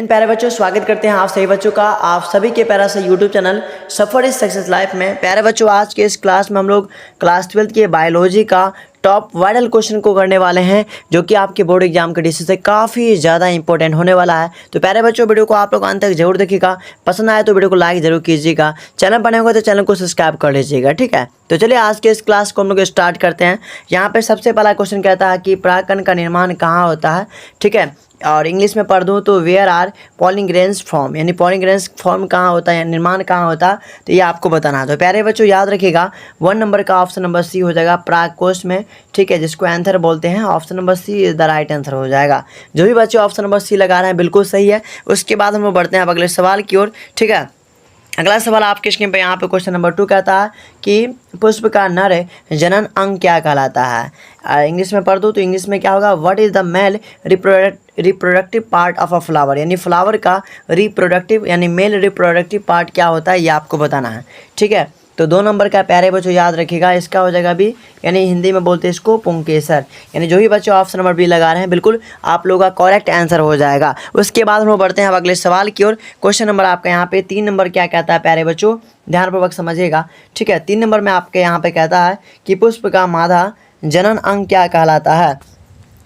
प्यारे बच्चों, स्वागत करते हैं आप सभी बच्चों का आप सभी के प्यारा से YouTube channel suffer is success life में। प्यारे बच्चों, आज के इस क्लास में हम लोग क्लास 12th के बायोलॉजी का टॉप वायरल क्वेश्चन को करने वाले हैं, जो कि आपके बोर्ड एग्जाम के डिसीजन से काफ़ी ज़्यादा इंपॉर्टेंट होने वाला है। तो प्यारे बच्चों, वीडियो को आप लोग अंत तक जरूर देखिएगा। पसंद आए तो वीडियो को लाइक जरूर कीजिएगा। चैनल बने होगा तो चैनल को सब्सक्राइब कर लीजिएगा, ठीक है। तो चलिए आज के इस क्लास को हम लोग स्टार्ट करते हैं। यहाँ पर सबसे पहला क्वेश्चन कहता है कि परागकण का निर्माण कहाँ होता है, ठीक है। और इंग्लिश में पढ़ दूँ तो where are pollen grains form, यानी पॉलिन ग्रेन्स फॉर्म कहाँ होता है, निर्माण कहाँ होता है, तो ये आपको बताना है। तो प्यारे बच्चों याद रखिएगा, 1 नंबर का ऑप्शन नंबर सी हो जाएगा परागकोश में, ठीक है, जिसको एंथर बोलते हैं। Option number C is the right answer हो जाएगा। जो भी बच्चे ऑप्शन नंबर सी लगा रहे हैं बिल्कुल सही है। उसके बाद हम लोग बढ़ते हैं अब अगले सवाल की ओर, ठीक है। अगला सवाल आपके स्क्रीन पे यहाँ पे क्वेश्चन नंबर 2 कहता है कि पुष्प का नर जनन अंग क्या कहलाता है। इंग्लिश में पढ़ दो तो इंग्लिश में क्या होगा, what is the male reproductive part of a flower, यानी फ्लावर का रिप्रोडक्टिव यानी मेल रिप्रोडक्टिव पार्ट क्या होता है, ये आपको बताना है, ठीक है। तो 2 नंबर का प्यारे बच्चों याद रखिएगा, इसका हो जाएगा बी, यानी हिंदी में बोलते हैं इसको पुंकेसर। यानी जो भी बच्चे ऑप्शन नंबर बी लगा रहे हैं बिल्कुल आप लोगों का करेक्ट आंसर हो जाएगा। उसके बाद हम लोग बढ़ते हैं अब अगले सवाल की ओर। क्वेश्चन नंबर आपका यहाँ पे 3 नंबर क्या कहता है प्यारे बच्चों, ध्यानपूर्वक समझिएगा, ठीक है। 3 नंबर में आपके यहाँ पे कहता है कि पुष्प का मादा जनन अंग क्या कहलाता है।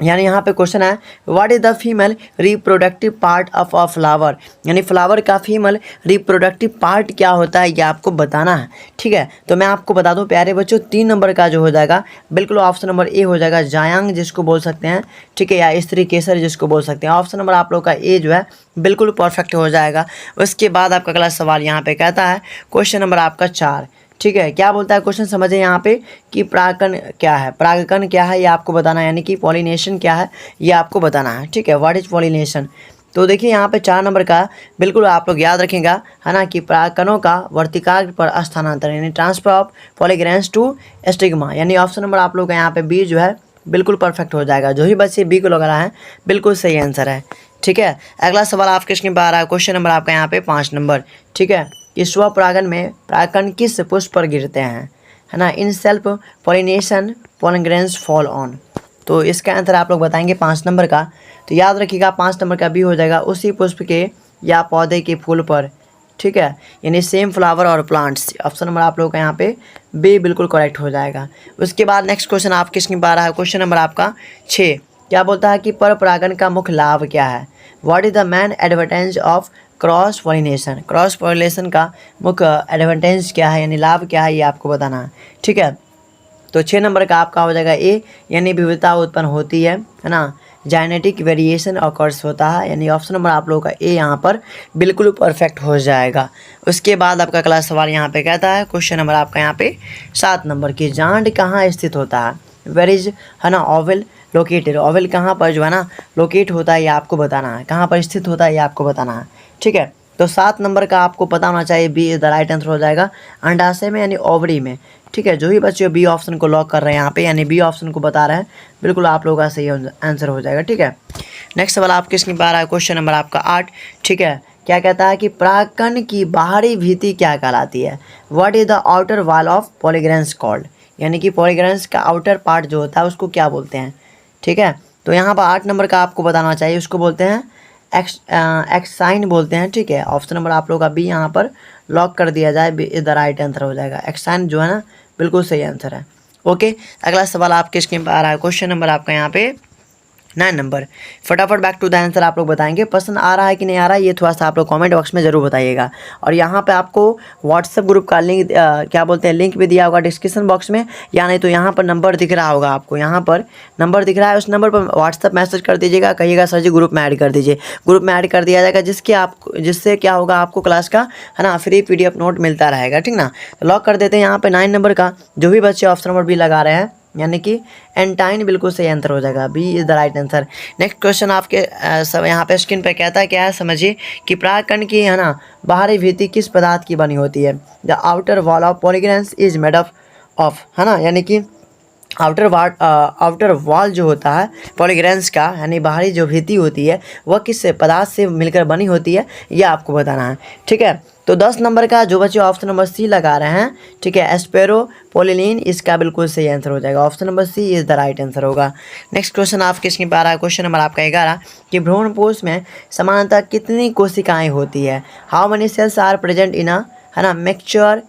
यानी यहाँ पे क्वेश्चन है what is the female reproductive part of a flower, यानी फ्लावर का फीमेल रिप्रोडक्टिव पार्ट क्या होता है, ये आपको बताना है, ठीक है। तो मैं आपको बता दूं प्यारे बच्चों, 3 नंबर का जो हो जाएगा बिल्कुल ऑप्शन नंबर ए हो जाएगा, जायांग जिसको बोल सकते हैं, ठीक है, या स्त्री केसर जिसको बोल सकते हैं। ऑप्शन नंबर आप लोग का ए जो है बिल्कुल परफेक्ट हो जाएगा। उसके बाद आपका अगला सवाल यहाँ पे कहता है क्वेश्चन नंबर आपका 4, ठीक है। क्या बोलता है क्वेश्चन समझे यहाँ पे कि परागकण क्या है, परागकण क्या है ये आपको बताना है, यानी कि पॉलिनेशन क्या है ये आपको बताना है, ठीक है। What is pollination. तो देखिए यहाँ पे 4 नंबर का बिल्कुल आप लोग याद रखेंगे, है ना, कि परागकणों का वर्तिकाग्र पर स्थानांतरण यानी ट्रांसफर ऑफ पॉलीग्रेन्स टू स्टिग्मा, यानी ऑप्शन नंबर आप लोग का यहाँ पे बी जो है बिल्कुल परफेक्ट हो जाएगा। जो भी बच्चे बी को लगा रहा है बिल्कुल सही आंसर है, ठीक है। अगला सवाल आपके स्क्रीन पर आ रहा है, क्वेश्चन नंबर आपका यहाँ पे 5 नंबर, ठीक है, कि स्वपरागन में परागकण किस पुष्प पर गिरते हैं, है ना। In self pollination pollen grains fall on. तो इसका आंसर आप लोग बताएंगे 5 नंबर का। तो याद रखिएगा 5 नंबर का बी हो जाएगा, उसी पुष्प के या पौधे के फूल पर, ठीक है, यानी सेम फ्लावर और प्लांट्स। ऑप्शन नंबर आप लोग का यहाँ पे बी बिल्कुल करेक्ट हो जाएगा। उसके बाद नेक्स्ट क्वेश्चन आपके स्क्रीन पर आ रहा है, क्वेश्चन नंबर आपका 6। क्या बोलता है कि पर परागन का मुख्य लाभ क्या है, what is the main advantage of cross pollination, cross pollination का मुख्य एडवांटेज क्या है, यानी लाभ क्या है ये आपको बताना है, ठीक है। तो 6 नंबर का आपका हो जाएगा ए, यानी विविधता उत्पन्न होती है ना, जेनेटिक वेरिएशन ऑकर्स होता है, यानी ऑप्शन नंबर आप लोगों का ए यहाँ पर बिल्कुल परफेक्ट हो जाएगा। उसके बाद आपका अगला सवाल यहाँ पे कहता है, क्वेश्चन नंबर आपका यहाँ पे 7 नंबर की जांड कहाँ स्थित होता है, वेर इज, है ना, ओवल लोकेटेड, ओवल कहाँ पर जो है ना लोकेट होता है ये आपको बताना है, कहाँ पर स्थित होता है ये आपको बताना है, ठीक है। तो 7 नंबर का आपको पता होना चाहिए, B is the right answer हो जाएगा, अंडाशय में यानी ओवरी में, ठीक है। जो भी बच्चे बी ऑप्शन को लॉक कर रहे हैं यहाँ पे, यानी बी ऑप्शन को बता रहे हैं, बिल्कुल आप लोगों का सही आंसर हो जाएगा, ठीक है। नेक्स्ट सवाल आपके स्क्रीन पर आ रहा है, क्वेश्चन नंबर आपका 8, ठीक है। क्या कहता है कि परागकण की बाहरी भित्ति क्या कहलाती है, what is the outer wall of pollen grains called, यानी कि पॉलीग्रेन्स का आउटर पार्ट जो होता है उसको क्या बोलते हैं, ठीक है। तो यहाँ पर 8 नंबर का आपको बताना चाहिए, उसको बोलते हैं एक्साइन बोलते हैं, ठीक है। ऑप्शन नंबर आप लोग का बी यहाँ पर लॉक कर दिया जाए, B is the right answer हो जाएगा। एक्साइन जो है ना बिल्कुल सही आंसर है, ओके। अगला सवाल आपके स्क्रीन पर आ रहा है, क्वेश्चन नंबर आपका यहाँ पे 9 नंबर। फटाफट बैक टू द आंसर आप लोग बताएंगे, पसंद आ रहा है कि नहीं आ रहा है ये थोड़ा सा आप लोग कमेंट बॉक्स में ज़रूर बताइएगा। और यहाँ पे आपको व्हाट्सएप ग्रुप का लिंक क्या बोलते हैं लिंक भी दिया होगा डिस्क्रिप्शन बॉक्स में, या नहीं तो यहाँ पर नंबर दिख रहा होगा आपको, यहाँ पर नंबर दिख रहा है, उस नंबर पर व्हाट्सएप मैसेज कर दीजिएगा, कहिएगा सर जी ग्रुप में ऐड कर दीजिए, ग्रुप में ऐड कर दिया जाएगा, जिससे क्या होगा आपको क्लास का, है ना, फ्री PDF नोट मिलता रहेगा, ठीक ना। तो लॉक कर देते हैं यहाँ पर 9 नंबर का। जो भी बच्चे ऑप्शन नंबर बी लगा रहे हैं, यानी कि एंटाइन बिल्कुल सही आंसर हो जाएगा, B is the right answer. Next question आपके सब यहाँ पे स्क्रीन पे कहता है क्या है, समझिए कि परागकण की, है ना, बाहरी भित्ति किस पदार्थ की बनी होती है, the outer wall of pollen grains is made of, है ना, यानी कि आउटर वॉल जो होता है पॉलीग्रेंस का, यानी बाहरी जो भित्ति होती है वह किस पदार्थ से मिलकर बनी होती है, यह आपको बताना है। ठीक है, तो 10 नंबर का जो बच्चे ऑप्शन नंबर सी लगा रहे हैं, ठीक है, एस्पेरोपोलिलीन, इसका बिल्कुल सही आंसर हो जाएगा। Option number C is the right answer होगा। नेक्स्ट क्वेश्चन आपके स्क्रीन पर आ रहा है, क्वेश्चन नंबर आपका 11 कि भ्रूणपोष में सामान्यतः कितनी कोशिकाएं होती है? How many cells are present in a, है ना, मैच्योर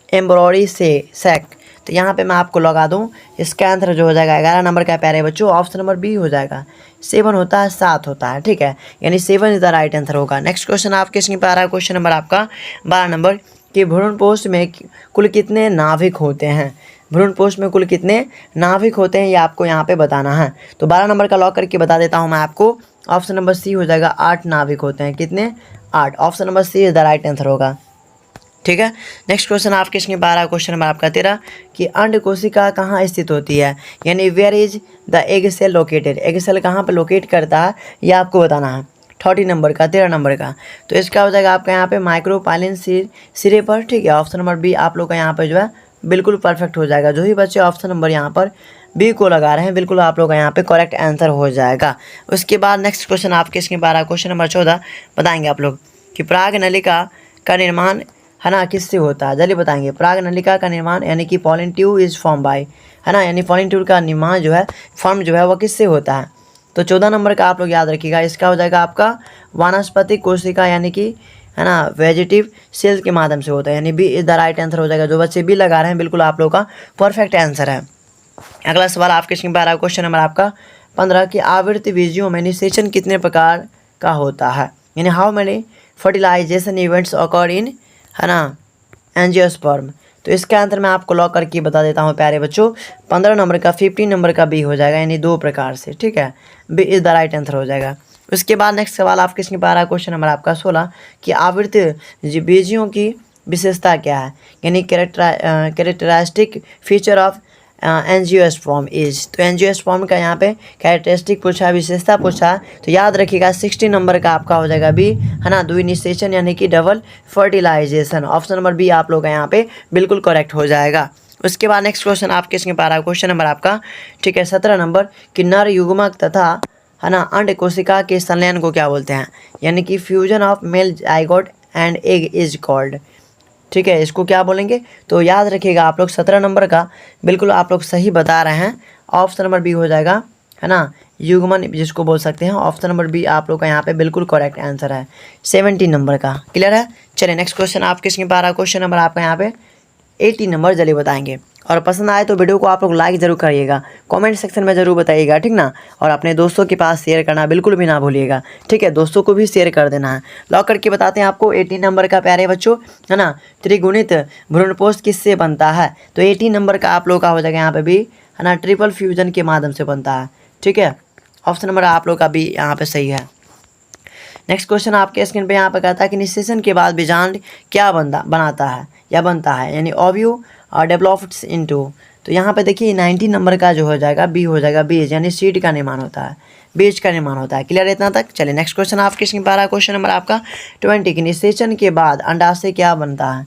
एम्ब्रॉयडरी से सैक। तो यहाँ पे मैं आपको लगा दूँ, इसका आंसर जो हो जाएगा 11 नंबर का प्यारे बच्चों, ऑप्शन नंबर बी हो जाएगा। 7 होता है, 7 होता है, ठीक है, यानी 7 इज द राइट आंसर होगा। नेक्स्ट क्वेश्चन आपके स्क्रीन पर आ रहा है, क्वेश्चन नंबर आपका 12 नंबर कि भ्रूणपोष में कुल कितने नाभिक होते हैं? भ्रूणपोष में कुल कितने नाभिक होते हैं, ये आपको यहाँ पे बताना है। तो 12 नंबर का लॉक करके बता देता हूँ मैं आपको, ऑप्शन नंबर सी हो जाएगा, 8 नाभिक होते हैं। कितने? 8। Option number C is the right answer होगा। ठीक है, नेक्स्ट क्वेश्चन आपके स्क्रीन पर आ रहा है, क्वेश्चन नंबर आपका 13 कि अंड कोशिका कहाँ स्थित होती है, यानी where is the egg cell located. Egg cell कहाँ पर लोकेट करता है, ये आपको बताना है। 30 नंबर का, 13 नंबर का, तो इसका हो जाएगा आपका यहाँ पे माइक्रोपाइलिन सिरे पर। ठीक है, ऑप्शन नंबर बी आप लोग का यहाँ पे जो है बिल्कुल परफेक्ट हो जाएगा। जो ही बच्चे ऑप्शन नंबर यहाँ पर बी को लगा रहे हैं, बिल्कुल आप लोग का यहाँ पे करेक्ट आंसर हो जाएगा। उसके बाद नेक्स्ट क्वेश्चन आपके स्क्रीन पर आ रहा है, क्वेश्चन नंबर 14 बताएंगे आप लोग कि पराग नलिका का निर्माण, है ना, किससे होता है? जल्दी बताएंगे। पराग नलिका का निर्माण यानी कि pollen tube is form by, है ना, यानी पॉलिन ट्यूब का निर्माण जो है, फॉर्म जो है वह किससे होता है? तो 14 नंबर का आप लोग याद रखिएगा, इसका हो जाएगा आपका वानस्पतिक कोशिका यानी कि, है ना, वेजिटेटिव सेल्स के माध्यम से होता है, यानी B is the right answer हो जाएगा। जो बच्चे बी लगा रहे हैं बिल्कुल आप लोग का परफेक्ट आंसर है। अगला सवाल आपके स्क्रीन पर आ रहा है, क्वेश्चन नंबर आपका 15 कि आवृत्ति बीजियों में निषेचन कितने प्रकार का होता है, यानी how many fertilisation events occur in, है ना, एंजियोस्पर्म। तो इसका आंसर मैं आपको लॉक करके बता देता हूँ प्यारे बच्चों, 15 नंबर का 15 नंबर का बी हो जाएगा, यानी 2 प्रकार से। ठीक है, B is the right answer हो जाएगा। उसके बाद नेक्स्ट सवाल आपके इसमें आ रहा है, क्वेश्चन नंबर आपका 16 कि आवृत्ति बीजियों की विशेषता क्या है, यानी characteristic feature of angiosperm is. तो एंजियोस्पर्म का यहाँ पे कैरेक्टरिस्टिक पूछा, विशेषता पूछा, तो याद रखिएगा 60 नंबर का आपका हो जाएगा बी, है ना, द्विनिषेचन यानी कि double fertilisation. Option number B आप लोग का यहाँ पे बिल्कुल करेक्ट हो जाएगा। उसके बाद नेक्स्ट क्वेश्चन आपके इसमें पा रहा है, क्वेश्चन नंबर आपका, ठीक है, 17 नंबर कि नर युग्मक तथा, है ना, अंड कोशिका के संलयन को क्या बोलते हैं, यानी कि fusion of male zygote and egg is called. ठीक है, इसको क्या बोलेंगे? तो याद रखिएगा आप लोग 17 नंबर का बिल्कुल आप लोग सही बता रहे हैं। ऑप्शन नंबर बी हो जाएगा, है ना, युग्मन जिसको बोल सकते हैं। ऑप्शन नंबर बी आप लोग का यहाँ पे बिल्कुल करेक्ट आंसर है 17 नंबर का। क्लियर है? चलिए नेक्स्ट क्वेश्चन आपके स्क्रीन पर आ रहा है, क्वेश्चन नंबर आपका यहाँ पे 18 नंबर जल्दी बताएंगे। और पसंद आए तो वीडियो को आप लोग लाइक ज़रूर करिएगा, कमेंट सेक्शन में ज़रूर बताइएगा, ठीक ना, और अपने दोस्तों के पास शेयर करना बिल्कुल भी ना भूलिएगा। ठीक है, दोस्तों को भी शेयर कर देना है। लॉक करके बताते हैं आपको 18 नंबर का प्यारे बच्चों, है ना, त्रिगुणित भ्रूणपोष किससे बनता है? तो 18 नंबर का आप लोग का हो जाएगा यहाँ पे भी, है ना, ट्रिपल फ्यूजन के माध्यम से बनता है। ठीक है, ऑप्शन नंबर आप लोग का भी यहाँ पे सही है। नेक्स्ट क्वेश्चन आपके स्क्रीन पे यहाँ पे कहता है कि निषेचन के बाद बीजांड क्या बनाता है या बनता है, यानी ओव्यू डेवलप्स इनटू। तो यहाँ पे देखिए 19 नंबर का जो हो जाएगा बी हो जाएगा, बीज, यानी सीड का निर्माण होता है, बीज का निर्माण होता है। क्लियर है इतना तक? चलिए नेक्स्ट क्वेश्चन आपके स्क्रीन पर आ रहा है, क्वेश्चन नंबर आपका 20 कि निषेचन के बाद अंडाशय क्या बनता है?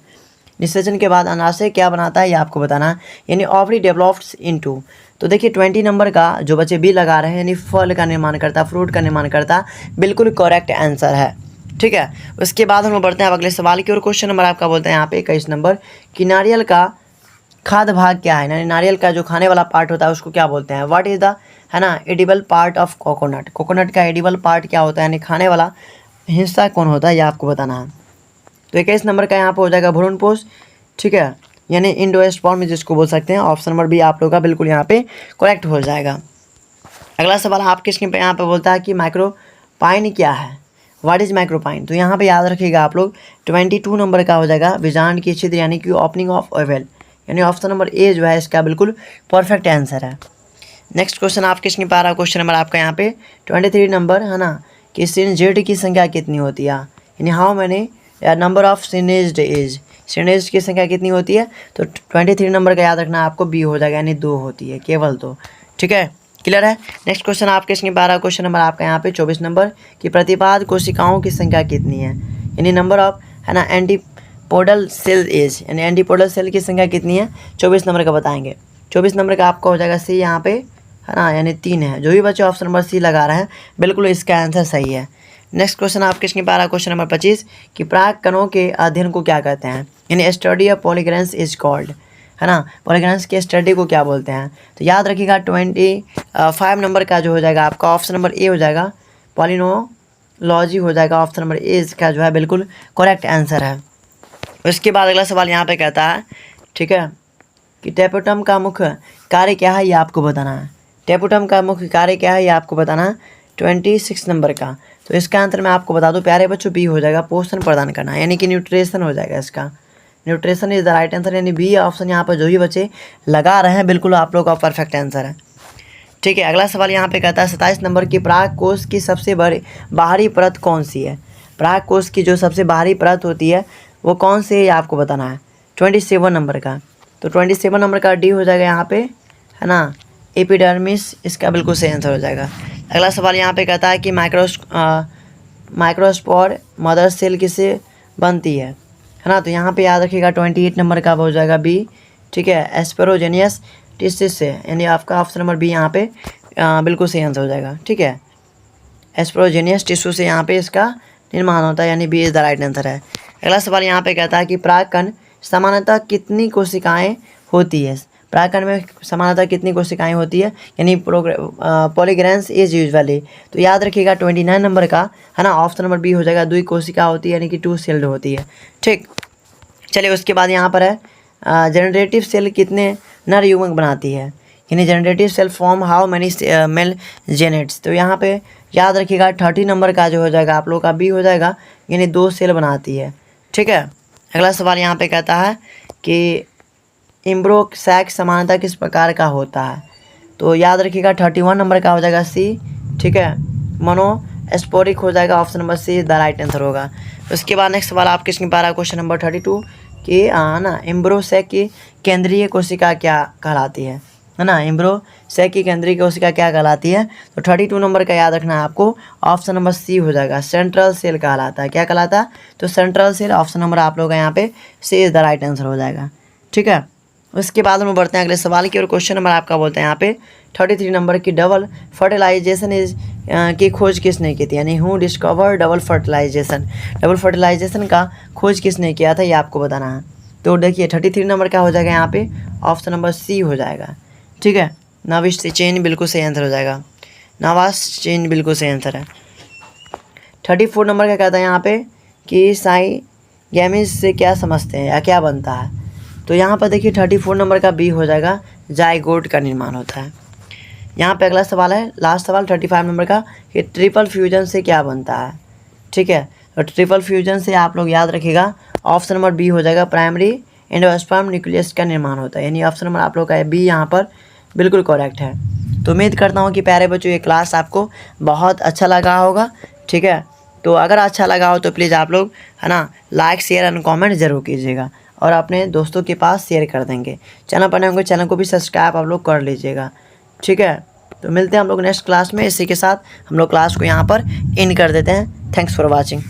निषेचन के बाद अंडाशय क्या बनाता है ये आपको बताना है, यानी ओवरी डेवलप्स इनटू। तो देखिए 20 नंबर का जो बच्चे बी लगा रहे हैं, यानी फल का निर्माण करता, फ्रूट का निर्माण करता, बिल्कुल करेक्ट आंसर है। ठीक है, उसके बाद हम बढ़ते हैं अगले सवाल की ओर। क्वेश्चन नंबर आपका बोलते हैं यहाँ पे 21 नंबर कि नारियल का खाद्य भाग क्या है, यानी नारियल का जो खाने वाला पार्ट होता है उसको क्या बोलते हैं? व्हाट इज द, है ना, edible part of coconut. Coconut का एडिबल पार्ट क्या होता है, यानी खाने वाला हिस्सा कौन होता है, ये आपको बताना है। तो 21 नंबर का यहाँ पे हो जाएगा भ्रूणपोष। ठीक है, यानी एंजियोस्पर्म जिसको बोल सकते हैं। ऑप्शन नंबर बी आप लोग का बिल्कुल यहाँ पे करेक्ट हो जाएगा। अगला सवाल आपके स्क्रीन पे यहाँ पे बोलता है कि माइक्रोपाइन क्या है? What is micropyle? तो यहाँ पे याद रखिएगा आप लोग 22 नंबर का हो जाएगा बीजांड की छिद्र, यानी कि ओपनिंग ऑफ ओवल, यानी ऑप्शन नंबर ए जो है इसका बिल्कुल परफेक्ट आंसर है। नेक्स्ट क्वेश्चन आपके स्क्रीन पर आ रहा है, क्वेश्चन नंबर आपका यहाँ पे 23 नंबर, है ना, कि सिनजेड की संख्या कितनी होती है, यानी how many number of synergids is. Synergids की संख्या कितनी होती है? तो 23 नंबर का याद रखना आपको बी हो जाएगा, यानी 2 होती है, केवल 2। ठीक है, क्लियर है? नेक्स्ट क्वेश्चन आपके स्क्रीन पर आ रहा है, क्वेश्चन नंबर आपका यहाँ पे 24 नंबर कि प्रतिपाद कोशिकाओं की संख्या कितनी है, यानी नंबर ऑफ, है ना, एंटीपोडल सेल इज, यानी एंटीपोडल सेल की संख्या कितनी है? 24 नंबर का बताएंगे। 24 नंबर का आपका हो जाएगा सी यहाँ पे, है ना, यानी 3 है। जो भी बच्चे ऑप्शन नंबर सी लगा रहे हैं बिल्कुल इसका आंसर सही है। नेक्स्ट क्वेश्चन आपके स्क्रीन पर आ रहा है क्वेश्चन नंबर 25 कि प्राग कणों के अध्ययन को क्या कहते हैं, यानी स्टडी ऑफ पॉलीग्रेंस इज कॉल्ड, है ना, पॉलीग्रेंस के स्टडी को क्या बोलते हैं। तो याद रखिएगा 25 नंबर का जो हो जाएगा आपका ऑप्शन नंबर ए हो जाएगा, पॉलिनोलॉजी हो जाएगा। ऑप्शन नंबर ए इसका जो है बिल्कुल करेक्ट आंसर है। उसके बाद अगला सवाल यहाँ पे कहता है, ठीक है, कि टेपोटम का मुख्य कार्य क्या है, ये आपको बताना है। टेपोटम का मुख्य कार्य क्या है, ये आपको बताना है 26 नंबर का। तो इसका आंसर मैं आपको बता दूं प्यारे बच्चों, बी हो जाएगा, पोषण प्रदान करना, यानी कि न्यूट्रिशन हो जाएगा इसका। Nutrition is the right answer, यानी बी ऑप्शन यहाँ पर जो भी बच्चे लगा रहे हैं बिल्कुल आप लोग का परफेक्ट आंसर है। ठीक है, अगला सवाल यहाँ पे कहता है 27 नंबर की पराग कोश की सबसे बड़ी बाहरी परत कौन सी है। पराग कोश की जो सबसे बाहरी परत होती है वो कौन सी है, आपको बताना है 27 नंबर का। तो 27 नंबर का डी हो जाएगा यहाँ पे, है ना, एपिडर्मिस इसका बिल्कुल सही आंसर हो जाएगा। अगला सवाल यहाँ पे कहता है कि माइक्रोस्पोर मदर सेल किससे बनती है ना। तो यहाँ पे याद रखिएगा 28 नंबर का हो जाएगा बी, ठीक है, एस्पेरोजेनियस टिश्यू से, यानी आपका ऑप्शन नंबर बी यहाँ पे बिल्कुल सही आंसर हो जाएगा। ठीक है, एस्पेरोजेनियस टिश्यू से यहाँ पे इसका निर्माण होता है, यानी B is the right answer है। अगला सवाल यहाँ पे कहता है कि परागकण सामान्यतः कितनी कोशिकाएं होती है। परागकण में सामान्यतः कितनी कोशिकाएं होती है, यानी पॉलीग्रेंस इज यूजुअली। तो याद रखिएगा 29 नंबर का, है ना, ऑप्शन नंबर बी हो जाएगा, 2 कोशिका होती है, यानी कि 2 सेल्ड होती है। ठीक, चलिए उसके बाद यहाँ पर है जनरेटिव सेल कितने नर युग्मक बनाती है, यानी generative cell form how many male gametes. तो यहाँ पे याद रखिएगा 30 नंबर का जो हो जाएगा आप लोग का बी हो जाएगा, यानी 2 सेल बनाती है। ठीक है, अगला सवाल यहाँ पे कहता है कि इम्ब्रो सैक सामान्यतः किस प्रकार का होता है। तो याद रखिएगा 31 नंबर का हो जाएगा सी, ठीक है, मोनोस्पोरिक हो जाएगा, option number see the right answer होगा। उसके बाद नेक्स्ट सवाल आपके स्क्रीन पर आ रहा है क्वेश्चन नंबर 32 कि ना इम्ब्रो सैक की केंद्रीय कोशिका क्या कहलाती है ना, इम्ब्रो सैक की केंद्रीय कोशिका क्या कहलाती है। तो 32 नंबर का याद रखना है आपको, ऑप्शन नंबर सी हो जाएगा, सेंट्रल सेल कहलाता है। क्या कहलाता है, तो सेंट्रल सेल, ऑप्शन नंबर आप लोग यहाँ पे सी इज द राइट आंसर हो जाएगा। ठीक है, उसके बाद हम बढ़ते हैं अगले सवाल की और क्वेश्चन नंबर आपका बोलते हैं यहाँ पे 33 नंबर की डबल फर्टिलाइजेशन इज की खोज किसने की थी, यानी who discover double fertilisation. Double fertilisation का खोज किसने किया था, ये आपको बताना है। तो देखिए 33 नंबर का हो जाएगा यहाँ पे, ऑप्शन नंबर सी हो जाएगा। ठीक है, नविश चेन बिल्कुल सही आंसर हो जाएगा, नवास चेन बिल्कुल सही आंसर है। 34 नंबर का कहता है यहाँ पे कि साई गैमीज से क्या समझते हैं या क्या बनता है। तो यहाँ पर देखिए 34 नंबर का बी हो जाएगा, जाइगोट का निर्माण होता है। यहाँ पे अगला सवाल है, लास्ट सवाल 35 नंबर का, कि ट्रिपल फ्यूजन से क्या बनता है। ठीक है, तो ट्रिपल फ्यूजन से आप लोग याद रखिएगा, ऑप्शन नंबर बी हो जाएगा, प्राइमरी एंडोस्पर्म न्यूक्लियस का निर्माण होता है, यानी ऑप्शन नंबर आप लोग का बी यहाँ पर बिल्कुल करेक्ट है। तो उम्मीद करता हूँ कि प्यारे बच्चों ये क्लास आपको बहुत अच्छा लगा होगा। ठीक है, तो अगर अच्छा लगा हो तो प्लीज़ आप लोग, है ना, लाइक शेयर एंड कमेंट जरूर कीजिएगा और अपने दोस्तों के पास शेयर कर देंगे। चैनल पर नए होंगे चैनल को भी सब्सक्राइब आप लोग कर लीजिएगा। ठीक है, तो मिलते हैं हम लोग नेक्स्ट क्लास में। इसी के साथ हम लोग क्लास को यहाँ पर इन कर देते हैं। Thanks for watching.